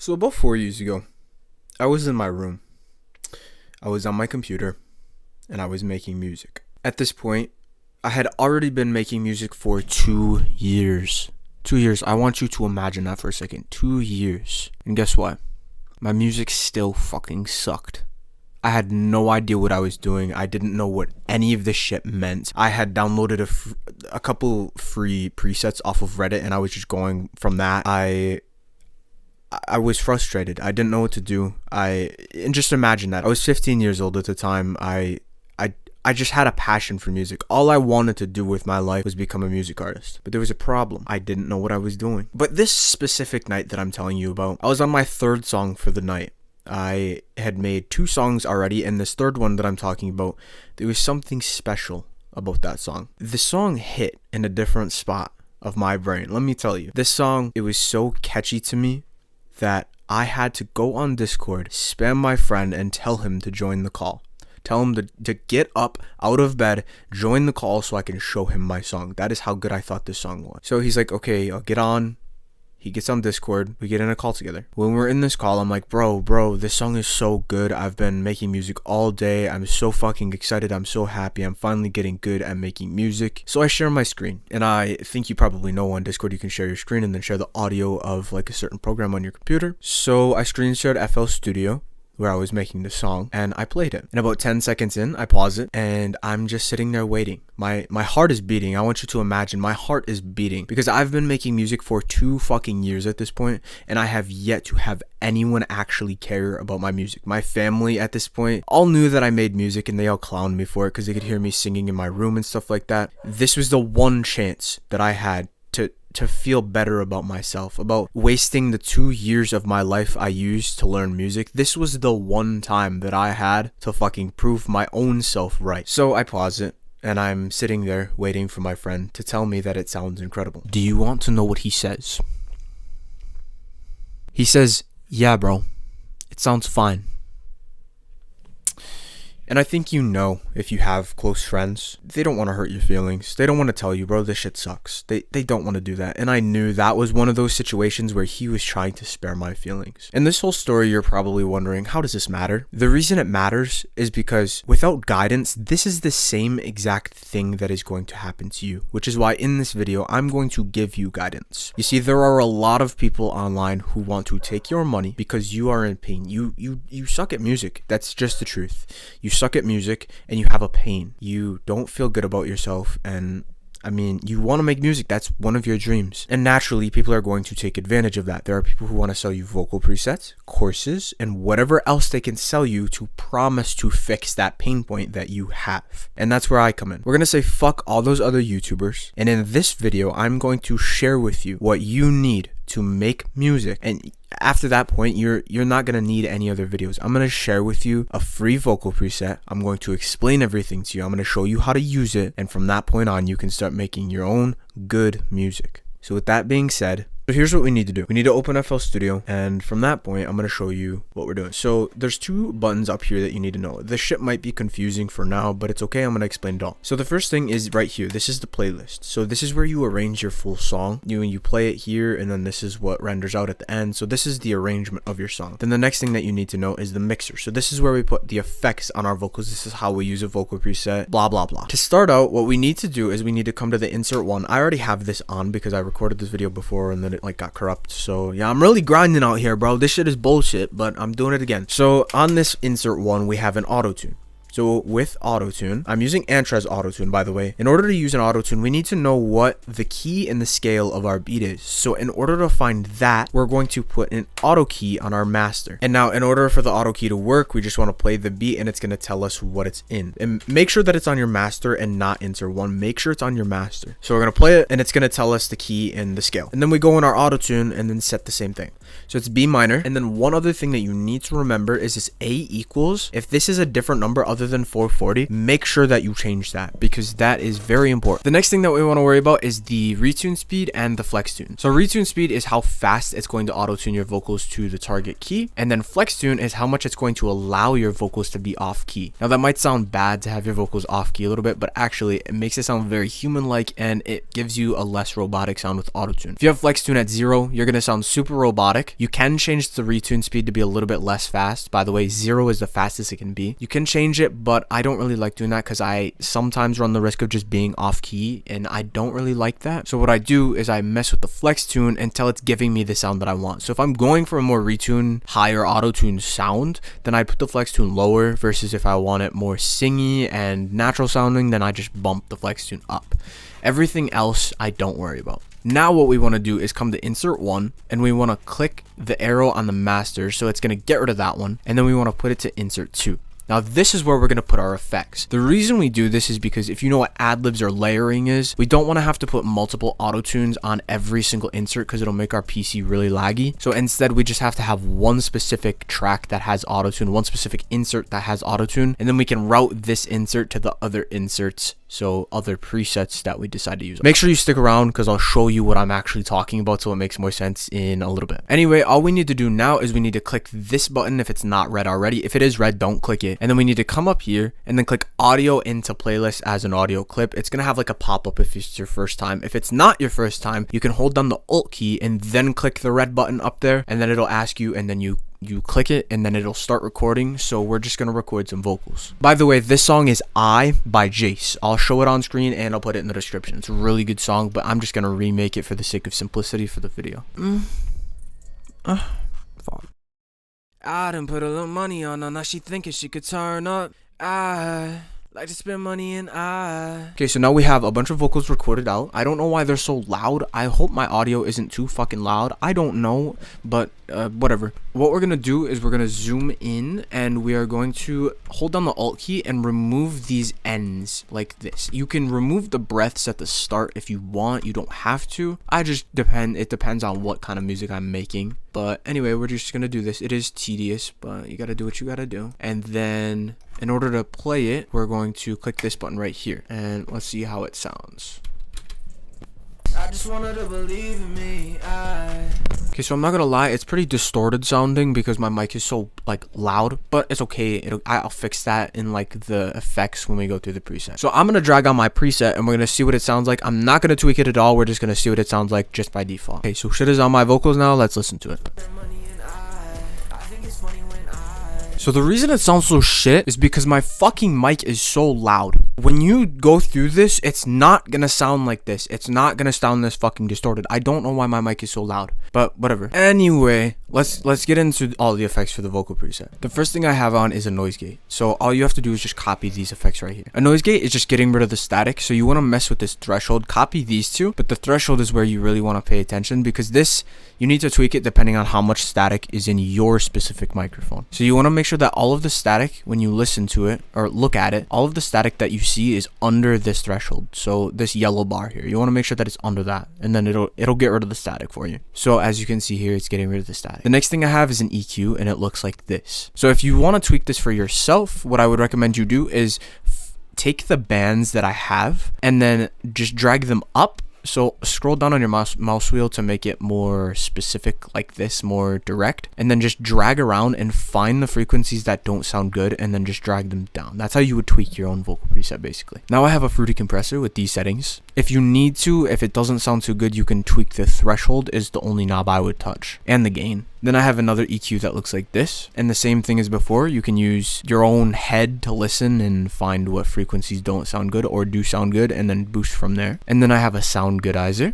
So about 4 years ago, I was in my room. I was on my computer and I was making music. At this point, I had already been making music for 2 years. 2 years. I want you to imagine that for a second. 2 years. And guess what? My music still fucking sucked. I had no idea what I was doing. I didn't know what any of this shit meant. I had downloaded a couple free presets off of Reddit and I was just going from that. I was frustrated. I didn't know what to do. And just imagine that. I was 15 years old at the time. I just had a passion for music. All I wanted to do with my life was become a music artist. But there was a problem. I didn't know what I was doing. But this specific night that I'm telling you about, I was on my third song for the night. I had made 2 songs already, and this third one that I'm talking about, there was something special about that song. The song hit in a different spot of my brain. Let me tell you. This song, it was so catchy to me that I had to go on Discord, spam my friend, and tell him to join the call. Tell him to get up out of bed, join the call so I can show him my song. That is how good I thought this song was. So he's like, okay, I'll get on. He gets on Discord. We get in a call together. When we're in this call, I'm like, bro, this song is so good. I've been making music all day. I'm so fucking excited. I'm so happy. I'm finally getting good at making music. So I share my screen. And I think you probably know on Discord you can share your screen and then share the audio of like a certain program on your computer. So I screen shared FL Studio, where I was making the song, and I played it. And about 10 seconds in, I pause it, and I'm just sitting there waiting. My heart is beating. I want you to imagine my heart is beating because I've been making music for 2 fucking years at this point, and I have yet to have anyone actually care about my music. My family at this point all knew that I made music, and they all clowned me for it because they could hear me singing in my room and stuff like that. This was the one chance that I had to feel better about myself, about wasting the 2 years of my life I used to learn music. This was the one time that I had to fucking prove my own self right. So I pause it and I'm sitting there waiting for my friend to tell me that it sounds incredible. Do you want to know what he says? He says, yeah, bro, it sounds fine. And I think you know, if you have close friends, they don't want to hurt your feelings. They don't want to tell you, bro, this shit sucks. They don't want to do that. And I knew that was one of those situations where he was trying to spare my feelings. In this whole story, you're probably wondering, how does this matter? The reason it matters is because without guidance, this is the same exact thing that is going to happen to you, which is why in this video, I'm going to give you guidance. You see, there are a lot of people online who want to take your money because you are in pain. You suck at music. That's just the truth. You suck at music and you have a pain. You don't feel good about yourself, and I mean, you want to make music. That's one of your dreams. And naturally, people are going to take advantage of that. There are people who want to sell you vocal presets, courses, and whatever else they can sell you to promise to fix that pain point that you have. And that's where I come in. We're going to say fuck all those other YouTubers. And in this video, I'm going to share with you what you need to make music. And after that point, you're not gonna need any other videos. I'm gonna share with you a free vocal preset. I'm going to explain everything to you. I'm gonna show you how to use it, and from that point on, you can start making your own good music. So with that being said, so here's what we need to do. We need to open FL Studio, and from that point, I'm going to show you what we're doing. So there's 2 buttons up here that you need to know. This shit might be confusing for now, but it's okay. I'm going to explain it all. So the first thing is right here. This is the playlist. So this is where you arrange your full song. You play it here, and then this is what renders out at the end. So this is the arrangement of your song. Then the next thing that you need to know is the mixer. So this is where we put the effects on our vocals. This is how we use a vocal preset, blah, blah, blah. To start out, what we need to do is we need to come to the insert one. I already have this on because I recorded this video before and then it like got corrupt. So yeah, I'm really grinding out here, bro. This shit is bullshit, but I'm doing it again. So on this insert one, we have an auto tune. So with autotune, I'm using Antrez autotune, by the way. In order to use an autotune, we need to know what the key and the scale of our beat is. So in order to find that, we're going to put an auto key on our master. And now in order for the auto key to work, we just want to play the beat and it's going to tell us what it's in. And make sure that it's on your master and not insert one. Make sure it's on your master. So we're going to play it and it's going to tell us the key and the scale. And then we go in our autotune and then set the same thing. So it's B minor. And then one other thing that you need to remember is this A equals. If this is a different number other other than 440, make sure that you change that because that is very important. The next thing that we want to worry about is the retune speed and the flex tune. So retune speed is how fast it's going to auto tune your vocals to the target key, and then flex tune is how much it's going to allow your vocals to be off key. Now that might sound bad to have your vocals off key a little bit, but actually it makes it sound very human like, and it gives you a less robotic sound with auto tune. If you have flex tune at 0, you're going to sound super robotic. You can change the retune speed to be a little bit less fast. By the way, 0 is the fastest it can be. You can change it, but I don't really like doing that because I sometimes run the risk of just being off key, and I don't really like that. So what I do is I mess with the flex tune until it's giving me the sound that I want. So if I'm going for a more retune, higher auto tune sound, then I put the flex tune lower, versus if I want it more singy and natural sounding, then I just bump the flex tune up. Everything else I don't worry about. Now what we want to do is come to insert 1, and we want to click the arrow on the master, so it's going to get rid of that one, and then we want to put it to insert 2. Now this is where we're going to put our effects. The reason we do this is because if you know what ad-libs or layering is, we don't want to have to put multiple auto tunes on every single insert because it'll make our PC really laggy. So instead we just have to have one specific track that has auto tune, one specific insert that has auto tune, and then we can route this insert to the other inserts, so other presets that we decide to use. Make sure you stick around because I'll show you what I'm actually talking about so it makes more sense in a little bit. Anyway, all we need to do now is we need to click this button if it's not red already. If it is red, don't click it. And then we need to come up here and then click audio into playlist as an audio clip. It's going to have like a pop-up if it's your first time. If it's not your first time, you can hold down the Alt key and then click the red button up there, and then it'll ask you, and then you click it, and then it'll start recording. So we're just going to record some vocals. By the way, this song is I by Jace. I'll show it on screen and I'll put it in the description. It's a really good song, but I'm just going to remake it for the sake of simplicity for the video. Fuck. I done put a little money on her, now she thinking she could turn up. I like to spend money and Okay, so now we have a bunch of vocals recorded out. I don't know why they're so loud. I hope my audio isn't too fucking loud. I don't know, but whatever. What we're gonna do is we're gonna zoom in, and we are going to hold down the Alt key and remove these ends like this. You can remove the breaths at the start if you want. You don't have to. It depends on what kind of music I'm making. But anyway, we're just gonna do this. It is tedious, but you gotta do what you gotta do. And then in order to play it, we're going to click this button right here, and let's see how it sounds. I just wanted to believe in me. Okay, so I'm not gonna lie, it's pretty distorted sounding because my mic is so like loud, but it's okay. I'll fix that in like the effects when we go through the preset. So I'm gonna drag on my preset and we're gonna see what it sounds like. I'm not gonna tweak it at all. We're just gonna see what it sounds like just by default. Okay, so shit is on my vocals now. Let's listen to it. So the reason it sounds so shit is because my fucking mic is so loud. When you go through this, it's not gonna sound like this. It's not gonna sound this fucking distorted. I don't know why my mic is so loud, but whatever. Anyway, let's get into all the effects for the vocal preset. The first thing I have on is a noise gate. So all you have to do is just copy these effects right here. A noise gate is just getting rid of the static. So you want to mess with this threshold, copy these two, but the threshold is where you really want to pay attention because this, you need to tweak it depending on how much static is in your specific microphone. So you want to make sure that all of the static, when you listen to it or look at it, all of the static that you see is under this threshold. So this yellow bar here, you want to make sure that it's under that, and then it'll get rid of the static for you. So as you can see here, it's getting rid of the static. The next thing I have is an EQ, and it looks like this. So if you want to tweak this for yourself, what I would recommend you do is take the bands that I have and then just drag them up. So scroll down on your mouse wheel to make it more specific like this, more direct, and then just drag around and find the frequencies that don't sound good and then just drag them down. That's how you would tweak your own vocal preset basically. Now I have a Fruity compressor with these settings. If you need to, if it doesn't sound too good, you can tweak the threshold is the only knob I would touch, and the gain. Then I have another EQ that looks like this, and the same thing as before. You can use your own head to listen and find what frequencies don't sound good or do sound good, and then boost from there. And then I have a sound goodizer,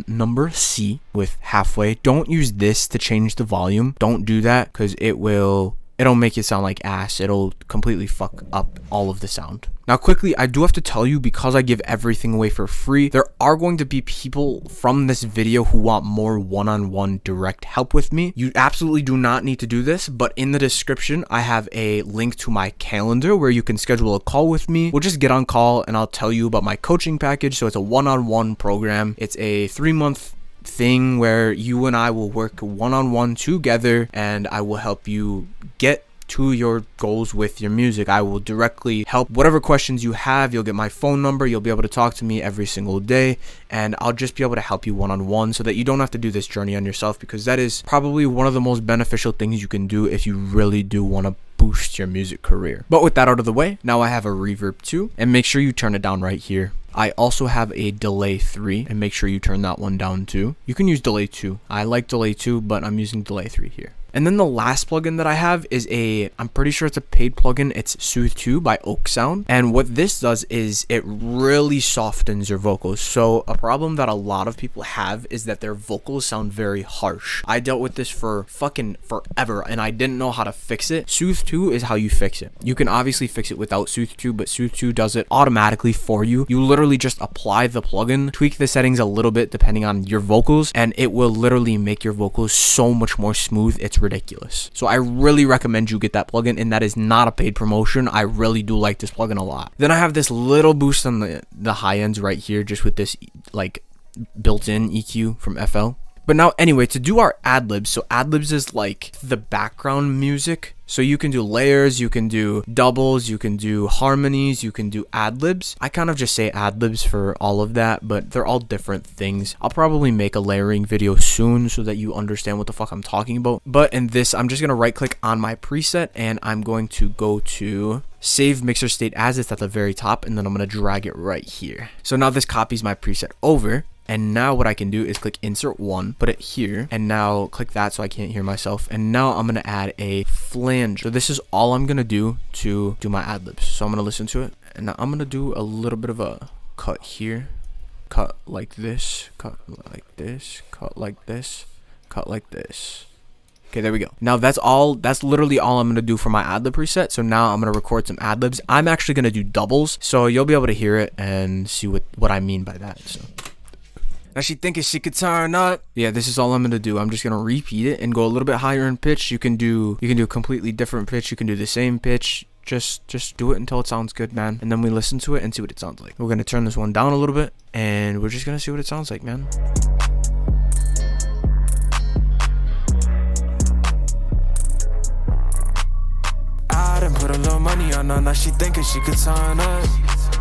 number C with halfway. Don't use this to change the volume. Don't do that because it'll make it sound like ass. It'll completely fuck up all of the sound. Now quickly, I do have to tell you, because I give everything away for free, there are going to be people from this video who want more one-on-one direct help with me. You absolutely do not need to do this, but in the description, I have a link to my calendar where you can schedule a call with me. We'll just get on call and I'll tell you about my coaching package. So it's a one-on-one program. It's a 3-month thing where you and I will work one-on-one together, and I will help you get to your goals with your music. I will directly help whatever questions you have. You'll get my phone number. You'll be able to talk to me every single day, and I'll just be able to help you one-on-one so that you don't have to do this journey on yourself, because that is probably one of the most beneficial things you can do if you really do want to boost your music career. But with that out of the way, now I have a reverb 2, and make sure you turn it down right here. I also have a delay 3, and make sure you turn that one down too. You can use delay 2. I like delay 2, but I'm using delay 3 here. And then the last plugin that I have is I'm pretty sure it's a paid plugin. It's Soothe 2 by Oak Sound. And what this does is it really softens your vocals. So a problem that a lot of people have is that their vocals sound very harsh. I dealt with this for fucking forever, and I didn't know how to fix it. Soothe 2 is how you fix it. You can obviously fix it without Soothe 2, but Soothe 2 does it automatically for you. You literally just apply the plugin, tweak the settings a little bit depending on your vocals, and it will literally make your vocals so much more smooth. It's ridiculous. So I really recommend you get that plugin, and that is not a paid promotion. I really do like this plugin a lot. Then I have this little boost on the high ends right here, just with this like built-in EQ from FL. But now anyway, to do our ad-libs, so ad-libs is like the background music. So you can do layers, you can do doubles, you can do harmonies, you can do ad-libs. I kind of just say ad-libs for all of that, but they're all different things. I'll probably make a layering video soon so that you understand what the fuck I'm talking about. But in this, I'm just going to right click on my preset, and I'm going to go to save mixer state as it's at the very top, and then I'm going to drag it right here. So now this copies my preset over. And now what I can do is click insert 1, put it here, and now click that so I can't hear myself. And now I'm going to add a flange. So this is all I'm going to do my ad-libs. So I'm going to listen to it, and now I'm going to do a little bit of a cut here. Cut like this, cut like this, cut like this, cut like this. Okay, there we go. Now that's literally all I'm going to do for my ad-lib preset. So now I'm going to record some ad-libs. I'm actually going to do doubles, so you'll be able to hear it and see what I mean by that. So. Now she thinking she could turn up. Yeah, this is all I'm gonna do. I'm just gonna repeat it and go a little bit higher in pitch. You can do a completely different pitch. You can do the same pitch. Just do it until it sounds good, man. And then we listen to it and see what it sounds like. We're gonna turn this one down a little bit, and we're just gonna see what it sounds like, man. I done put a little money on her. Now she thinking she could turn up.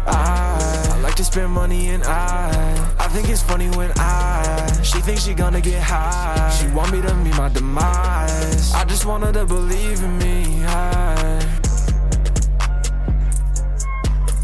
I like to spend money, and I think it's funny when she thinks she gonna get high. She want me to meet my demise. I just want her to believe in me.